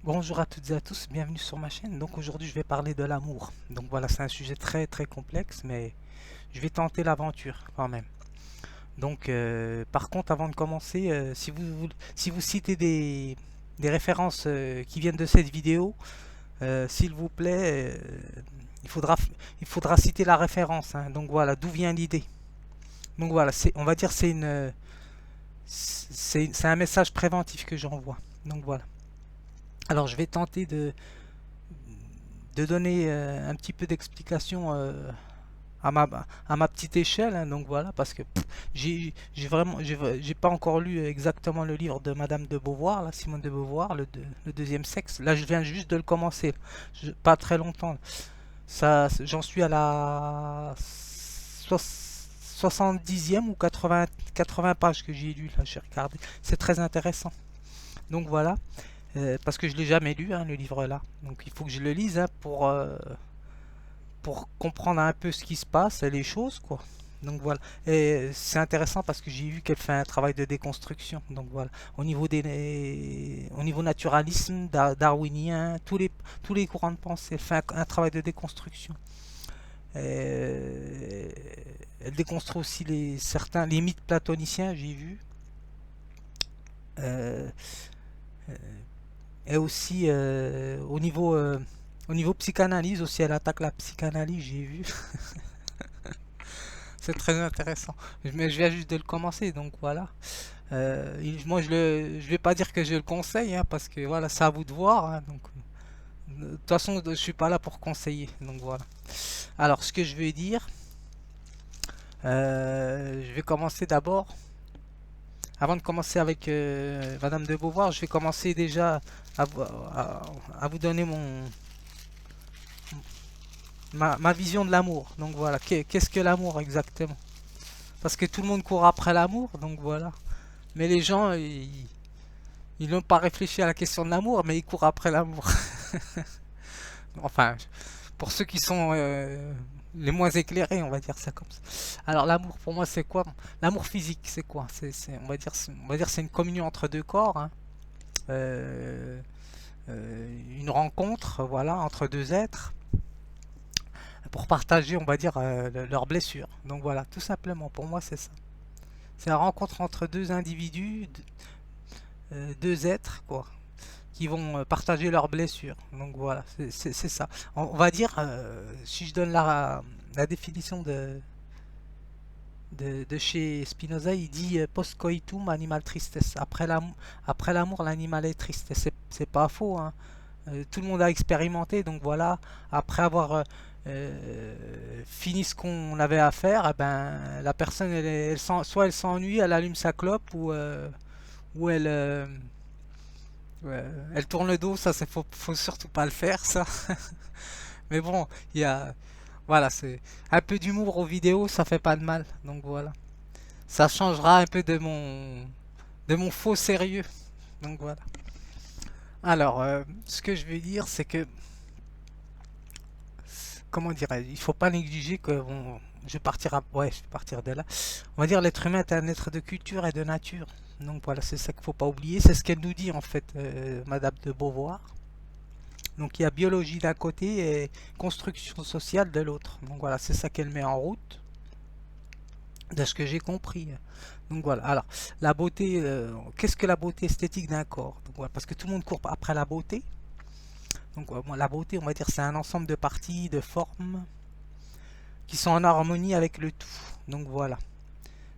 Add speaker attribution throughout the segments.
Speaker 1: Bonjour à toutes et à tous, bienvenue sur ma chaîne. Donc aujourd'hui je vais parler de l'amour. Donc voilà, c'est un sujet très très complexe, mais je vais tenter l'aventure quand même. Donc par contre, avant de commencer, si vous citez des références qui viennent de cette vidéo, s'il vous plaît, il faudra, il faudra citer la référence, hein. Donc voilà, d'où vient l'idée. Donc voilà, on va dire c'est un message préventif que j'envoie. Donc voilà. Alors je vais tenter de donner un petit peu d'explication à ma petite échelle, hein. Donc voilà, parce que j'ai pas encore lu exactement le livre de Madame de Beauvoir, là, Simone de Beauvoir, le deuxième sexe. Là, je viens juste de le commencer, pas très longtemps. Ça, j'en suis à la 70e ou 80 pages que j'ai lu, là, j'ai regardé. C'est très intéressant. Donc voilà, parce que je l'ai jamais lu, hein, le livre là. Donc il faut que je le lise, hein, pour comprendre un peu ce qui se passe et les choses, quoi. Donc voilà. Et c'est intéressant parce que j'ai vu qu'elle fait un travail de déconstruction. Donc voilà. Au niveau naturalisme, darwinien, tous les courants de pensée, elle fait un travail de déconstruction. Et elle déconstruit aussi les mythes platoniciens, j'ai vu. Euh, et aussi au niveau psychanalyse aussi, elle attaque la psychanalyse, j'ai vu. C'est très intéressant. Mais je viens juste de le commencer, donc voilà. Moi, je vais pas dire que je le conseille, hein, parce que voilà, c'est à vous de voir, hein, donc, de toute façon, je suis pas là pour conseiller, donc voilà. Alors, ce que je vais dire, je vais commencer d'abord. Avant de commencer avec Madame de Beauvoir, je vais commencer déjà à vous donner ma vision de l'amour. Donc voilà, qu'est-ce que l'amour exactement? Parce que tout le monde court après l'amour, donc voilà. Mais les gens, ils n'ont pas réfléchi à la question de l'amour, mais ils courent après l'amour. Enfin, pour ceux qui sont les moins éclairés, on va dire ça comme ça. Alors l'amour pour moi c'est quoi? L'amour physique c'est quoi? On va dire c'est une communion entre deux corps, hein. Euh, une rencontre, voilà, entre deux êtres pour partager, on va dire, leurs blessures. Donc voilà, tout simplement, pour moi c'est ça. C'est la rencontre entre deux individus, deux êtres, quoi, qui vont partager leurs blessures. Donc voilà, c'est ça. On va dire, si je donne la définition de chez Spinoza, il dit post coitum animal tristes. Après l'amour, l'animal est triste. C'est pas faux, hein. Tout le monde a expérimenté, donc voilà, après avoir fini ce qu'on avait à faire, eh ben, la personne, soit elle s'ennuie, elle allume sa clope, ou elle tourne le dos, ça, faut surtout pas le faire, ça. Mais bon, il y a, voilà, c'est un peu d'humour aux vidéos, ça fait pas de mal, donc voilà. Ça changera un peu de mon faux sérieux, donc voilà. Alors, ce que je veux dire, c'est que comment dirais-je, il faut pas négliger que je vais partir de là. On va dire l'être humain est un être de culture et de nature. Donc voilà, c'est ça qu'il faut pas oublier. C'est ce qu'elle nous dit en fait, Madame de Beauvoir. Donc il y a biologie d'un côté et construction sociale de l'autre. Donc voilà, c'est ça qu'elle met en route, de ce que j'ai compris. Donc voilà. Alors la beauté, qu'est-ce que la beauté esthétique d'un corps? Donc, voilà, parce que tout le monde court après la beauté. Donc la beauté, on va dire, c'est un ensemble de parties, de formes, qui sont en harmonie avec le tout. Donc voilà.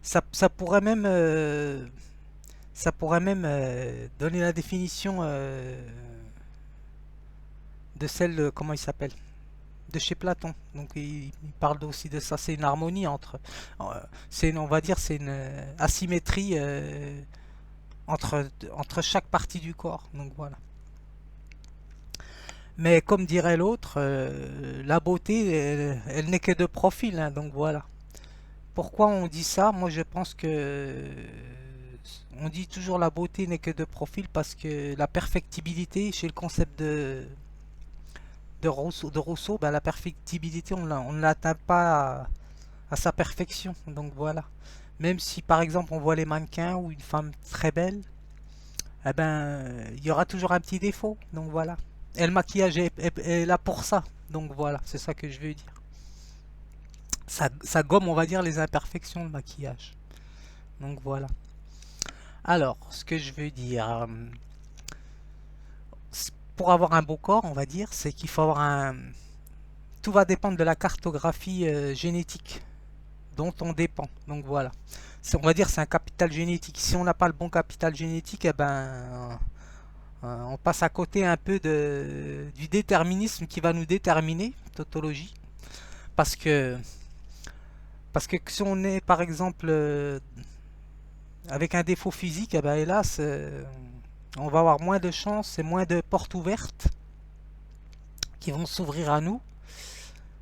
Speaker 1: Ça pourrait même, donner la définition de celle, comment il s'appelle, de chez Platon. Donc il parle aussi de ça. C'est une harmonie entre, on va dire, c'est une asymétrie entre chaque partie du corps. Donc voilà. Mais comme dirait l'autre, la beauté, elle n'est que de profil, hein, donc voilà. Pourquoi on dit ça? Moi, je pense que on dit toujours la beauté n'est que de profil parce que la perfectibilité, chez le concept de Rousseau, ben, la perfectibilité, on ne l'atteint pas à sa perfection. Donc voilà. Même si par exemple on voit les mannequins ou une femme très belle, eh ben, il y aura toujours un petit défaut. Donc voilà. Et le maquillage est là pour ça. Donc voilà, c'est ça que je veux dire. Ça gomme, on va dire, les imperfections, le maquillage. Donc voilà. Alors, ce que je veux dire, pour avoir un beau corps, on va dire, c'est qu'il faut avoir un... Tout va dépendre de la cartographie génétique dont on dépend. Donc voilà. On va dire c'est un capital génétique. Si on n'a pas le bon capital génétique, eh ben, on passe à côté un peu du déterminisme qui va nous déterminer, tautologie. Parce que, parce que si on est par exemple avec un défaut physique, eh ben, hélas, on va avoir moins de chances et moins de portes ouvertes qui vont s'ouvrir à nous.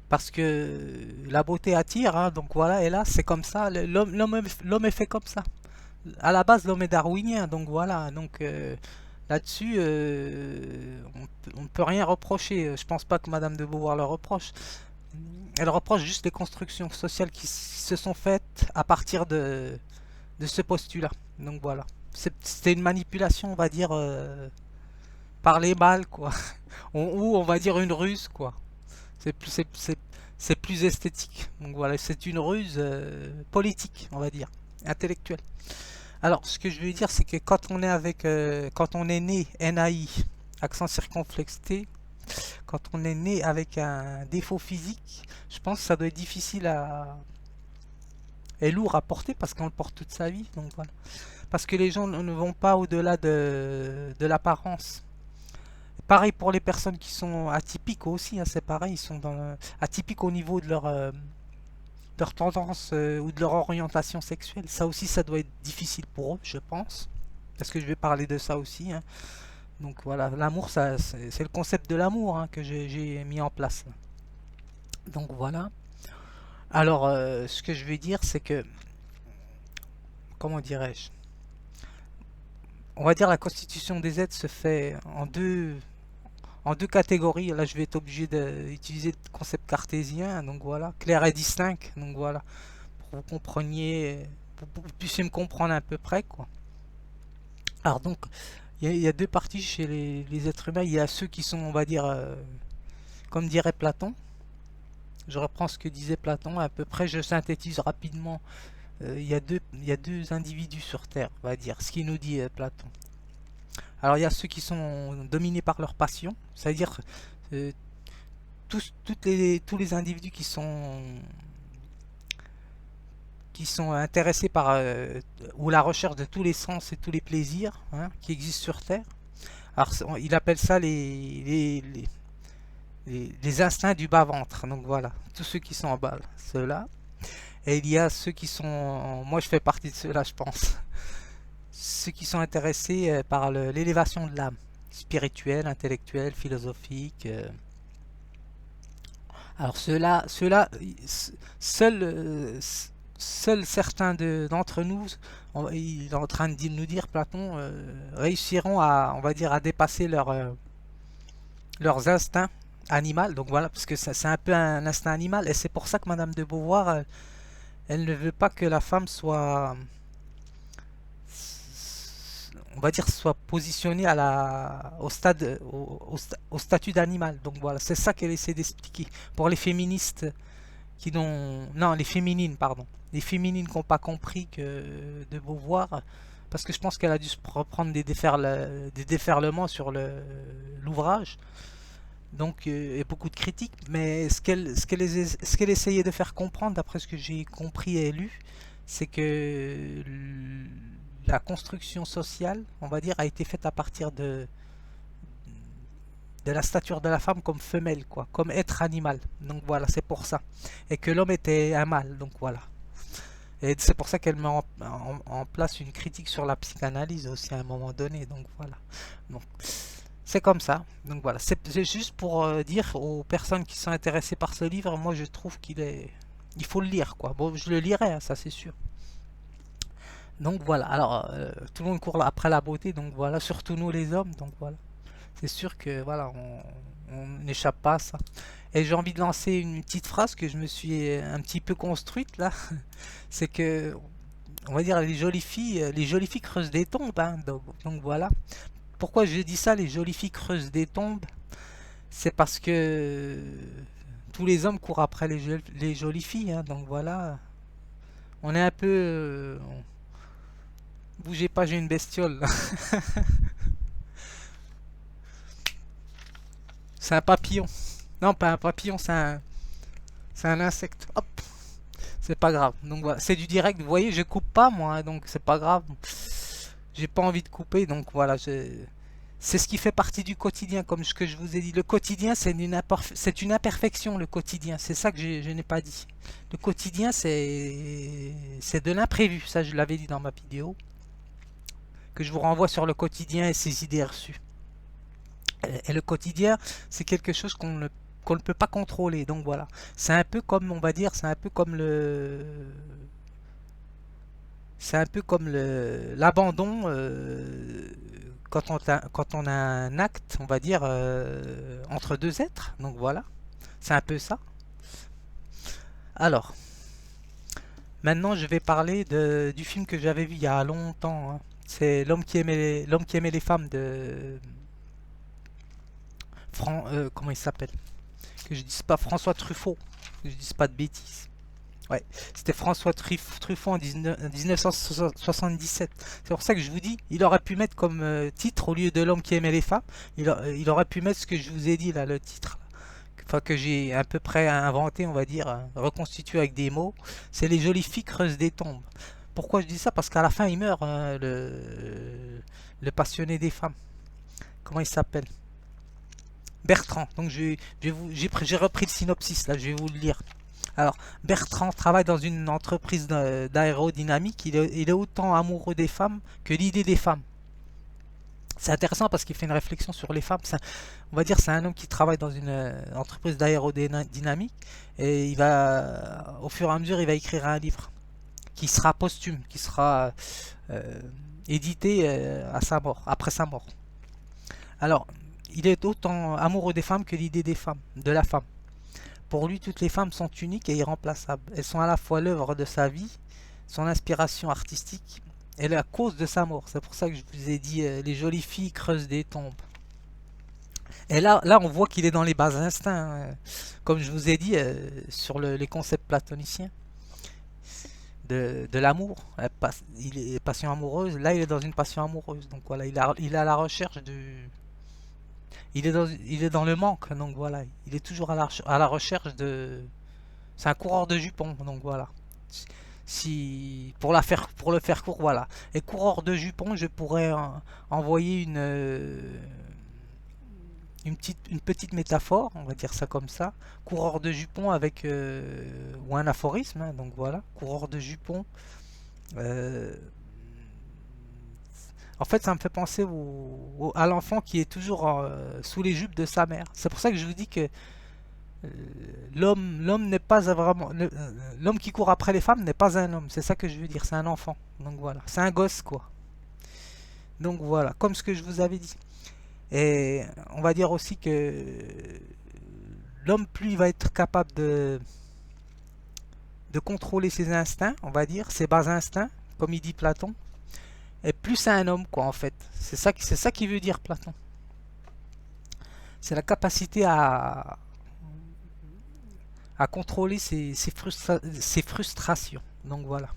Speaker 1: Parce que la beauté attire, hein, donc voilà, et là c'est comme ça, l'homme est fait comme ça. À la base l'homme est darwinien, donc voilà, donc là-dessus on ne peut rien reprocher. Je pense pas que Madame de Beauvoir le reproche. Elle reproche juste les constructions sociales qui se sont faites à partir de ce postulat. Donc voilà, c'était une manipulation, on va dire, par les mâles, quoi. Ou on va dire une ruse, quoi. C'est plus esthétique. Donc voilà, c'est une ruse politique, on va dire, intellectuelle. Alors, ce que je veux dire, c'est que quand on est né NAI, accent circonflexe T, quand on est né avec un défaut physique, je pense que ça doit être difficile à et lourd à porter parce qu'on le porte toute sa vie. Donc voilà. Parce que les gens ne vont pas au-delà de l'apparence. Pareil pour les personnes qui sont atypiques aussi, hein, c'est pareil, ils sont atypiques au niveau de leur tendance ou de leur orientation sexuelle. Ça aussi, ça doit être difficile pour eux, je pense. Parce que je vais parler de ça aussi, hein. Donc voilà, l'amour, c'est le concept de l'amour, hein, que j'ai mis en place. Donc voilà. Alors, ce que je veux dire, c'est que, comment dirais-je, on va dire la constitution des êtres se fait en deux catégories. Là, je vais être obligé d'utiliser le concept cartésien, donc voilà, clair et distinct, donc voilà, pour que vous compreniez, pour que vous puissiez me comprendre à peu près, quoi. Alors donc, il y a deux parties chez les êtres humains. Il y a ceux qui sont, on va dire, comme dirait Platon. Je reprends ce que disait Platon, à peu près, je synthétise rapidement. Il y a deux individus sur Terre, on va dire, ce qu'il nous dit Platon. Alors il y a ceux qui sont dominés par leur passion, c'est-à-dire euh, tous les individus qui sont intéressés par ou la recherche de tous les sens et tous les plaisirs, hein, qui existent sur Terre. Alors il appelle ça les instincts du bas-ventre. Donc voilà, tous ceux qui sont en bas, ceux-là. Et il y a ceux qui sont, moi je fais partie de ceux-là, je pense, ceux qui sont intéressés par l'élévation de l'âme, spirituelle, intellectuelle, philosophique. Alors ceux-là, seuls, seuls certains d'entre nous, il est en train de nous dire, Platon, réussiront à, on va dire, à dépasser leurs instincts animaux. Donc voilà, parce que c'est un peu un instinct animal, et c'est pour ça que Madame de Beauvoir, elle ne veut pas que la femme soit, on va dire, soit positionnée au stade, au statut d'animal. Donc voilà, c'est ça qu'elle essaie d'expliquer. Pour les féministes qui n'ont, non, les féminines, pardon, les féminines qui n'ont pas compris que de Beauvoir, parce que je pense qu'elle a dû se reprendre des déferlements sur l'ouvrage. Donc, et beaucoup de critiques, mais ce qu'elle essayait de faire comprendre, d'après ce que j'ai compris et lu, c'est que la construction sociale, on va dire, a été faite à partir de la stature de la femme comme femelle, quoi, comme être animal. Donc voilà, c'est pour ça. Et que l'homme était un mâle, donc voilà. Et c'est pour ça qu'elle met en place une critique sur la psychanalyse aussi à un moment donné, donc voilà. Donc, c'est comme ça. Donc voilà, c'est juste pour dire aux personnes qui sont intéressées par ce livre, moi je trouve il faut le lire, quoi. Bon, je le lirai, hein, ça c'est sûr. Donc voilà, alors tout le monde court après la beauté, donc voilà, surtout nous les hommes, donc voilà. C'est sûr que voilà, on n'échappe pas à ça. Et j'ai envie de lancer une petite phrase que je me suis un petit peu construite là. C'est que on va dire les jolies filles creusent des tombes, hein, donc voilà. Pourquoi je dis ça, les jolies filles creusent des tombes? C'est parce que tous les hommes courent après les jolies filles, hein, donc voilà. On est un peu... bougez pas, j'ai une bestiole. C'est un papillon. Non, pas un papillon, c'est un insecte. Hop, c'est pas grave. Donc voilà, c'est du direct. Vous voyez, je coupe pas moi, hein, donc c'est pas grave. J'ai pas envie de couper, donc voilà. C'est ce qui fait partie du quotidien, comme ce que je vous ai dit. Le quotidien, c'est une imperfection, le quotidien. C'est ça que je n'ai pas dit. Le quotidien, c'est de l'imprévu. Ça, je l'avais dit dans ma vidéo. Que je vous renvoie sur le quotidien et ses idées reçues. Et le quotidien, c'est quelque chose qu'on ne peut pas contrôler. Donc voilà. C'est un peu comme, on va dire, c'est un peu comme l'abandon quand on a un acte, on va dire, entre deux êtres. Donc voilà. C'est un peu ça. Alors, maintenant je vais parler du film que j'avais vu il y a longtemps, hein. C'est l'homme qui aimait les femmes de comment il s'appelle? Que je dise pas François Truffaut, que je dise pas de bêtises. Ouais, c'était François Truffaut en 1977. C'est pour ça que je vous dis, il aurait pu mettre comme titre, au lieu de l'homme qui aimait les femmes, il aurait pu mettre ce que je vous ai dit là, le titre. Enfin, que j'ai à peu près inventé, on va dire, reconstitué avec des mots. C'est les jolies filles creusent des tombes. Pourquoi je dis ça? Parce qu'à la fin, il meurt, hein, le passionné des femmes. Comment il s'appelle? Bertrand. Donc j'ai repris le synopsis là, je vais vous le lire. Alors, Bertrand travaille dans une entreprise d'aérodynamique. Il est autant amoureux des femmes que l'idée des femmes. C'est intéressant parce qu'il fait une réflexion sur les femmes. On va dire c'est un homme qui travaille dans une entreprise d'aérodynamique et au fur et à mesure, il va écrire un livre qui sera posthume, qui sera édité à sa mort, après sa mort. Alors, il est autant amoureux des femmes que l'idée des femmes, de la femme. Pour lui, toutes les femmes sont uniques et irremplaçables. Elles sont à la fois l'œuvre de sa vie, son inspiration artistique et la cause de sa mort. C'est pour ça que je vous ai dit, les jolies filles creusent des tombes. Et là on voit qu'il est dans les bas instincts, hein. Comme je vous ai dit, sur les concepts platoniciens de l'amour. Il est passion amoureuse. Là, il est dans une passion amoureuse. Donc voilà, il est à la recherche du... il est dans le manque, donc voilà. Il est toujours à la recherche de... C'est un coureur de jupons, donc voilà. Si, pour le faire court, voilà. Et coureur de jupons, je pourrais envoyer une petite métaphore, on va dire ça comme ça. Coureur de jupons avec... ou un aphorisme, hein, donc voilà. Coureur de jupons. Euh, En fait, ça me fait penser à l'enfant qui est toujours sous les jupes de sa mère. C'est pour ça que je vous dis que euh, l'homme n'est pas vraiment... L'homme qui court après les femmes n'est pas un homme. C'est ça que je veux dire. C'est un enfant. Donc voilà. C'est un gosse, quoi. Donc voilà. Comme ce que je vous avais dit. Et on va dire aussi que l'homme, plus il va être capable de contrôler ses instincts, on va dire, ses bas instincts, comme il dit Platon, et plus c'est un homme, quoi, en fait. C'est ça qui veut dire Platon. C'est la capacité à contrôler ses frustrations. Donc voilà.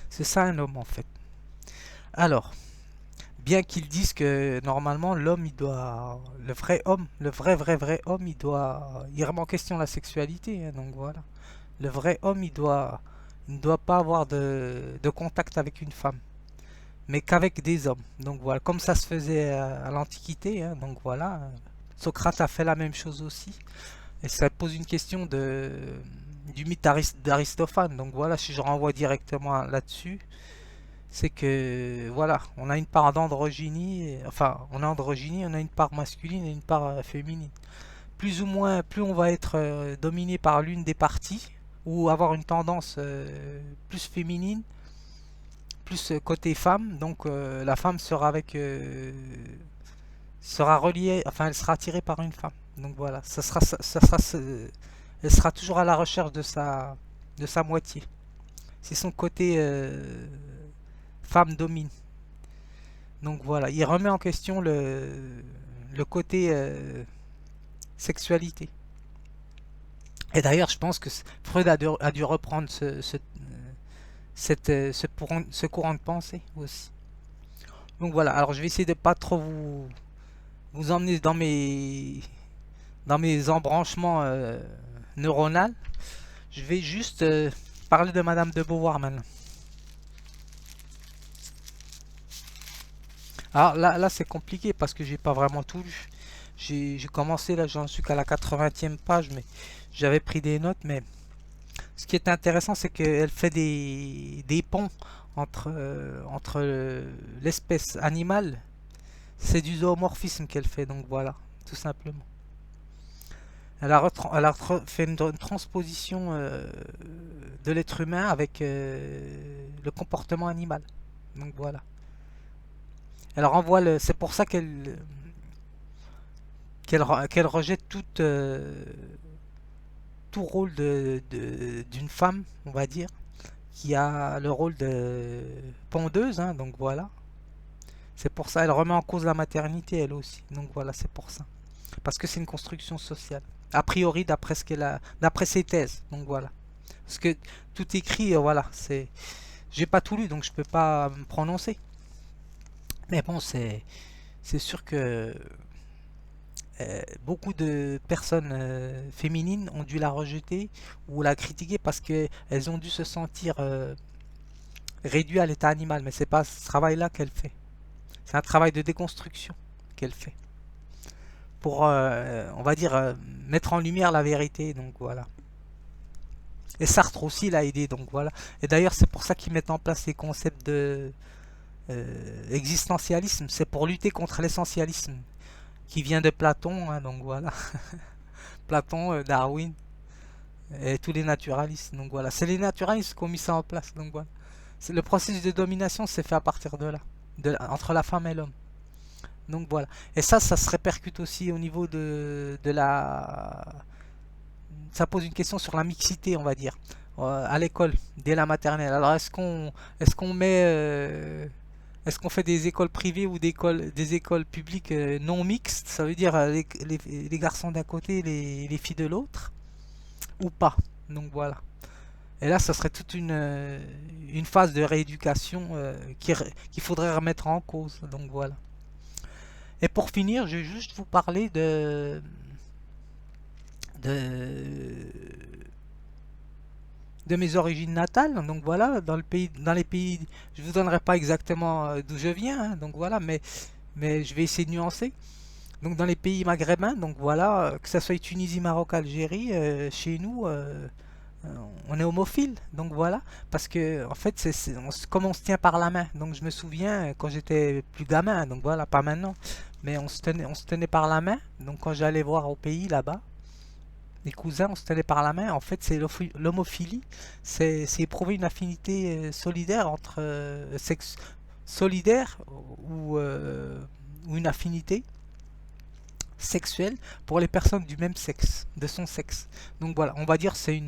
Speaker 1: C'est ça un homme, en fait. Alors, bien qu'ils disent que normalement l'homme, il doit... Le vrai homme, le vrai homme, il doit... Il remet en question la sexualité, hein, donc voilà. Le vrai homme, il ne doit pas avoir de contact avec une femme, mais qu'avec des hommes. Donc voilà, comme ça se faisait à l'Antiquité, hein, donc voilà. Socrate a fait la même chose aussi. Et ça pose une question du mythe d'Aristophane. Donc voilà, si je renvoie directement là-dessus, c'est que voilà, on a une part d'androgynie, enfin, on a androgynie, on a une part masculine et une part féminine. Plus ou moins, plus on va être dominé par l'une des parties, ou avoir une tendance plus féminine, plus côté femme, donc la femme sera sera reliée, enfin elle sera attirée par une femme. Donc voilà, elle sera toujours à la recherche de sa moitié. c'est son côté femme domine. Donc voilà, il remet en question le côté sexualité. Et d'ailleurs, je pense que Freud a dû reprendre ce courant de pensée aussi. Donc voilà, alors je vais essayer de pas trop vous emmener dans mes embranchements neuronaux. Je vais juste parler de Madame de Beauvoir maintenant. Alors là c'est compliqué parce que j'ai pas vraiment tout lu. J'ai commencé là, j'en suis qu'à la 80e page, mais j'avais pris des notes. Mais ce qui est intéressant, c'est qu'elle fait des ponts entre l'espèce animale. C'est du zoomorphisme qu'elle fait, donc voilà, tout simplement. Elle a fait une transposition de l'être humain avec le comportement animal. Donc voilà. Elle renvoie c'est pour ça qu'elle rejette tout rôle d'une femme, on va dire, qui a le rôle de pondeuse, hein, donc voilà. C'est pour ça, elle remet en cause la maternité, elle aussi. Donc voilà, c'est pour ça. Parce que c'est une construction sociale. A priori, d'après ses thèses. Donc voilà. Parce que tout écrit, voilà, j'ai pas tout lu, donc je peux pas me prononcer. Mais bon, c'est sûr que beaucoup de personnes féminines ont dû la rejeter ou la critiquer parce qu'elles ont dû se sentir réduites à l'état animal. Mais c'est pas ce travail-là qu'elle fait. C'est un travail de déconstruction qu'elle fait pour, on va dire, mettre en lumière la vérité. Donc voilà. Et Sartre aussi l'a aidé. Donc voilà. Et d'ailleurs, c'est pour ça qu'ils mettent en place les concepts de existentialisme. C'est pour lutter contre l'essentialisme qui vient de Platon. Hein, donc voilà. Platon, Darwin et tous les naturalistes. Donc voilà. C'est les naturalistes qui ont mis ça en place. Donc voilà. Le processus de domination s'est fait à partir de là, entre la femme et l'homme. Donc voilà. Et ça se répercute aussi au niveau de la... Ça pose une question sur la mixité, on va dire, à l'école, dès la maternelle. Alors est-ce qu'on met... est-ce qu'on fait des écoles privées ou des écoles publiques non mixtes? Ça veut dire les garçons d'un côté et les filles de l'autre? Ou pas? Donc voilà. Et là, ça serait toute une phase de rééducation qu'il faudrait remettre en cause. Donc voilà. Et pour finir, je vais juste vous parler de, de mes origines natales. Donc voilà, dans les pays, je vous donnerai pas exactement d'où je viens, hein, donc voilà, mais je vais essayer de nuancer. Donc dans les pays maghrébins, donc voilà, que ce soit Tunisie, Maroc, Algérie, chez nous, on est homophile, donc voilà, parce que en fait, comme on se tient par la main. Donc je me souviens quand j'étais plus gamin, donc voilà, pas maintenant, mais on se tenait par la main. Donc quand j'allais voir au pays là-bas, les cousins, on se tenait par la main. En fait, c'est l'homophilie, c'est éprouver une affinité solidaire entre sexe solidaire ou une affinité sexuelle pour les personnes du même sexe, de son sexe. Donc voilà, on va dire c'est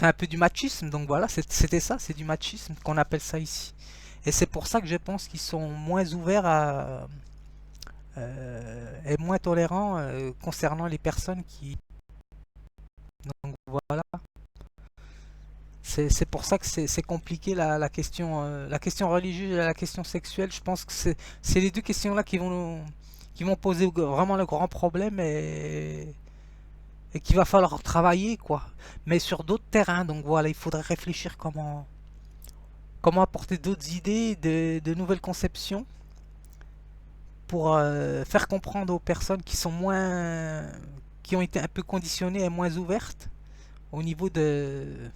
Speaker 1: un peu du machisme. Donc voilà, c'était ça, c'est du machisme qu'on appelle ça ici. Et c'est pour ça que je pense qu'ils sont moins ouverts et moins tolérants concernant les personnes qui... Donc voilà, c'est pour ça que c'est compliqué la question religieuse et la question sexuelle. Je pense que c'est les deux questions-là qui vont poser vraiment le grand problème et qu'il va falloir travailler, quoi. Mais sur d'autres terrains. Donc voilà, il faudrait réfléchir comment apporter d'autres idées, de nouvelles conceptions pour faire comprendre aux personnes qui ont été un peu conditionnées et moins ouvertes au niveau de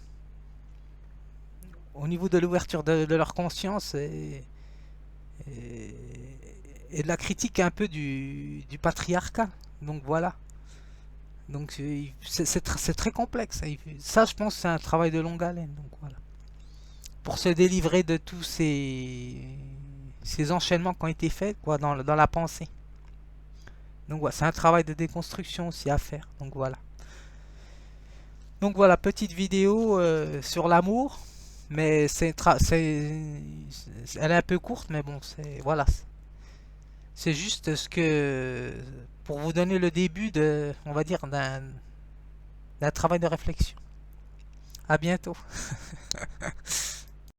Speaker 1: l'ouverture de leur conscience et, et de la critique un peu du patriarcat. Donc voilà. Donc c'est très complexe. Ça, je pense, c'est un travail de longue haleine. Donc voilà. Pour se délivrer de tous ces enchaînements qui ont été faits, quoi, dans la pensée. Donc voilà, c'est un travail de déconstruction aussi à faire. Donc voilà. Donc voilà, petite vidéo sur l'amour, mais elle est un peu courte, mais bon, voilà, c'est juste ce que pour vous donner le début de, on va dire, d'un travail de réflexion. À bientôt.